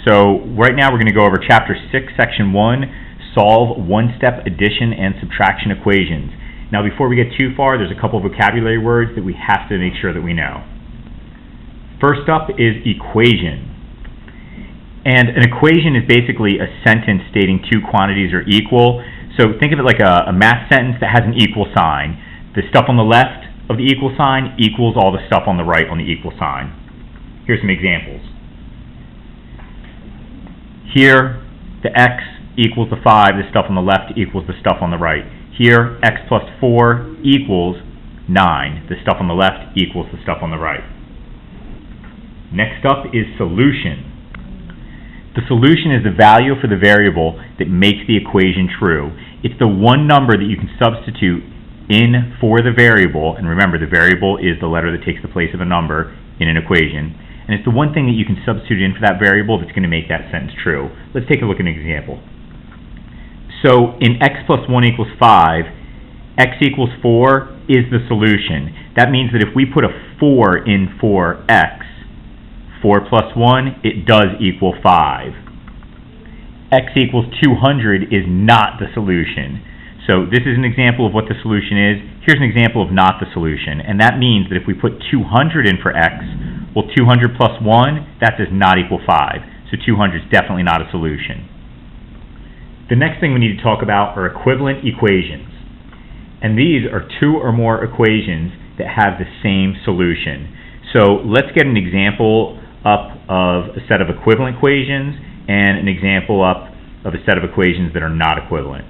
So right now we're going to go over Chapter 6, Section 1, Solve One-Step Addition and Subtraction Equations. Now before we get too far, there's a couple of vocabulary words that we have to make sure that we know. First up is equation. And an equation is basically a sentence stating two quantities are equal. So think of it like a math sentence that has an equal sign. The stuff on the left of the equal sign equals all the stuff on the right on the equal sign. Here's some examples. Here, the x equals the 5, the stuff on the left equals the stuff on the right. Here, x plus 4 equals 9, the stuff on the left equals the stuff on the right. Next up is solution. The solution is the value for the variable that makes the equation true. It's the one number that you can substitute in for the variable, and remember the variable is the letter that takes the place of a number in an equation, and it's the one thing that you can substitute in for that variable that's going to make that sentence true. Let's take a look at an example. So in x plus 1 equals 5, x equals 4 is the solution. That means that if we put a 4 in for x, 4 plus 1, it does equal 5. X equals 200 is not the solution. So this is an example of what the solution is. Here's an example of not the solution. And that means that if we put 200 in for x, well, 200 plus 1, that does not equal 5. So 200 is definitely not a solution. The next thing we need to talk about are equivalent equations. And these are two or more equations that have the same solution. So let's get an example up of a set of equivalent equations and an example up of a set of equations that are not equivalent.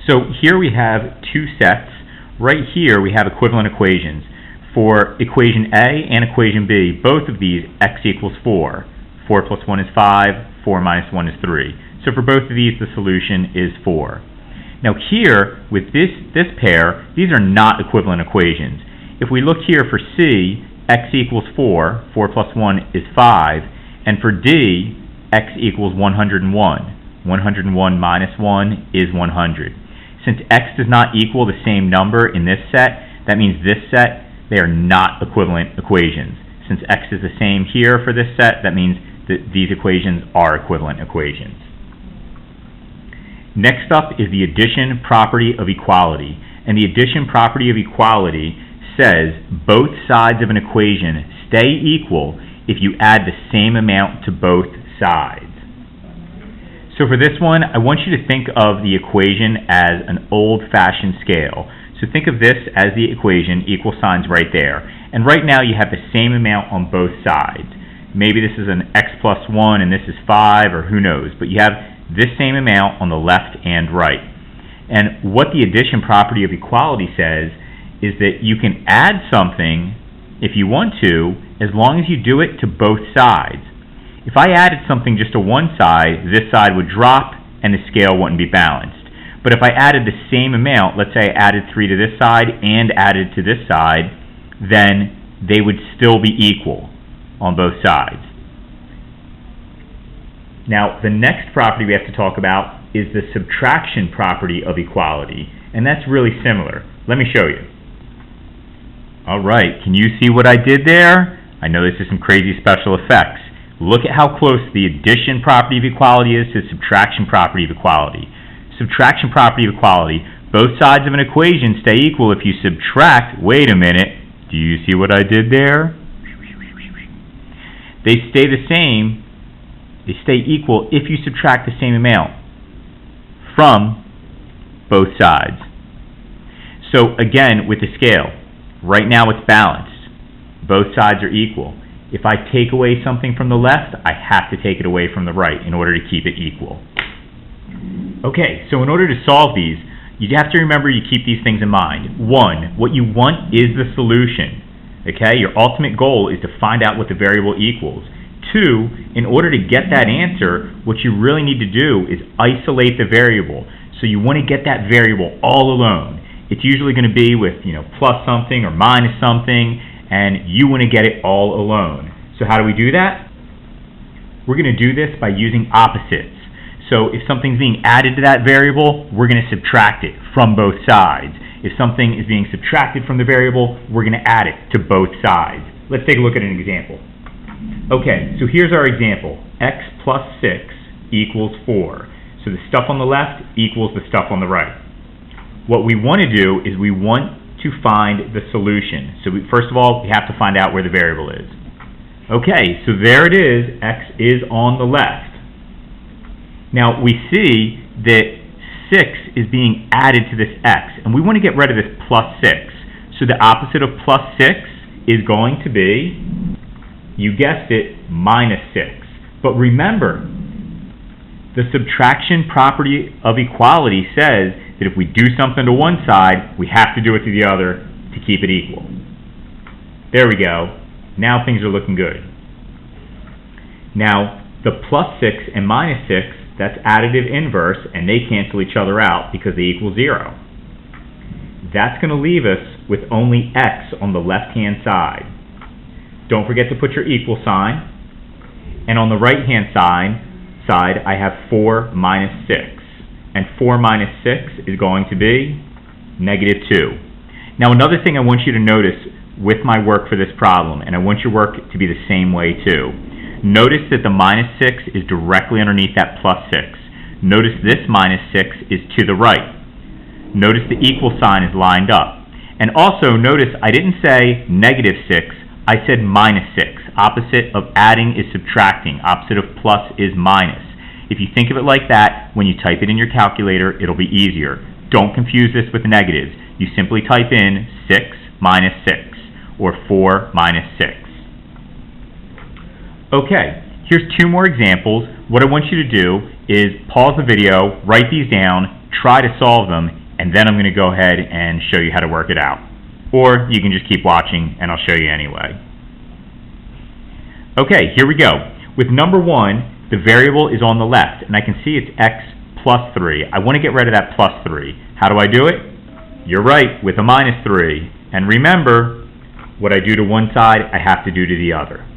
So here we have two sets. Right here we have equivalent equations. For equation A and equation B, both of these, x equals 4. 4 plus 1 is 5, 4 minus 1 is 3. So for both of these, the solution is 4. Now here, with this pair, these are not equivalent equations. If we look here for C, x equals 4, 4 plus 1 is 5, and for D, x equals 101. 101 minus 1 is 100. Since x does not equal the same number in this set, that means this set, they are not equivalent equations. Since x is the same here for this set, that means that these equations are equivalent equations. Next up is the addition property of equality. And the addition property of equality says both sides of an equation stay equal if you add the same amount to both sides. So for this one, I want you to think of the equation as an old-fashioned scale. So think of this as the equation, equal signs right there. And right now you have the same amount on both sides. Maybe this is an x plus 1 and this is 5, or who knows, but you have this same amount on the left and right. And what the addition property of equality says is that you can add something if you want to, as long as you do it to both sides. If I added something just to one side, this side would drop and the scale wouldn't be balanced. But if I added the same amount, let's say I added 3 to this side and added to this side, then they would still be equal on both sides. Now, the next property we have to talk about is the subtraction property of equality, and that's really similar. Let me show you. All right, can you see what I did there? I know this is some crazy special effects. Look at how close the addition property of equality is to the subtraction property of equality. Subtraction property of equality, both sides of an equation stay equal if you subtract. Wait a minute, do you see what I did there? They stay the same, they stay equal if you subtract the same amount from both sides. So again, with the scale, right now it's balanced. Both sides are equal. If I take away something from the left, I have to take it away from the right in order to keep it equal. Okay, so in order to solve these, you have to remember you keep these things in mind. 1, what you want is the solution. Okay, your ultimate goal is to find out what the variable equals. 2, in order to get that answer, what you really need to do is isolate the variable. So you want to get that variable all alone. It's usually going to be with, plus something or minus something, and you want to get it all alone. So how do we do that? We're going to do this by using opposites. So if something's being added to that variable, we're going to subtract it from both sides. If something is being subtracted from the variable, we're going to add it to both sides. Let's take a look at an example. Okay, so here's our example. X plus 6 equals 4. So the stuff on the left equals the stuff on the right. What we want to do is we want to find the solution. So first of all, we have to find out where the variable is. Okay, so there it is. X is on the left. Now we see that 6 is being added to this x, and we want to get rid of this plus 6. So the opposite of plus 6 is going to be, you guessed it, minus 6. But remember, the subtraction property of equality says that if we do something to one side, we have to do it to the other to keep it equal. There we go. Now things are looking good. Now, the plus 6 and minus 6, that's additive inverse, and they cancel each other out because they equal 0. That's going to leave us with only x on the left-hand side. Don't forget to put your equal sign. And on the right-hand side, I have 4 minus 6. And 4 minus 6 is going to be negative 2. Now another thing I want you to notice with my work for this problem, and I want your work to be the same way too. Notice that the minus 6 is directly underneath that plus 6. Notice this minus 6 is to the right. Notice the equal sign is lined up. And also notice I didn't say negative 6, I said minus 6. Opposite of adding is subtracting. Opposite of plus is minus. If you think of it like that, when you type it in your calculator, it'll be easier. Don't confuse this with negatives. You simply type in 6 minus 6, or 4 minus 6. Okay, here's 2 more examples. What I want you to do is pause the video, write these down, try to solve them, and then I'm going to go ahead and show you how to work it out. Or you can just keep watching and I'll show you anyway. Okay, here we go. With number 1, the variable is on the left, and I can see it's x plus 3. I want to get rid of that plus 3. How do I do it? You're right, with a minus 3. And remember, what I do to one side, I have to do to the other.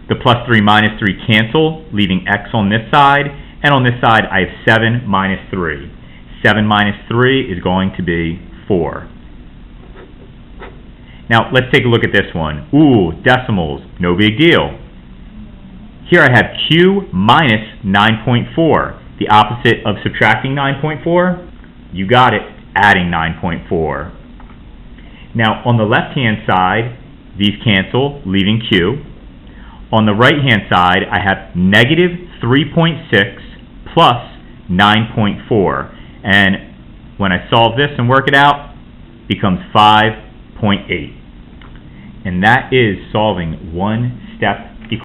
The plus 3 minus 3 cancel, leaving x on this side, and on this side I have 7 minus 3. 7 minus 3 is going to be 4. Now let's take a look at this one. Ooh, decimals, no big deal. Here I have q minus 9.4. The opposite of subtracting 9.4? You got it, adding 9.4. Now on the left hand side, these cancel, leaving q. On the right hand side, I have negative 3.6 plus 9.4. And when I solve this and work it out, it becomes 5.8. And that is solving one step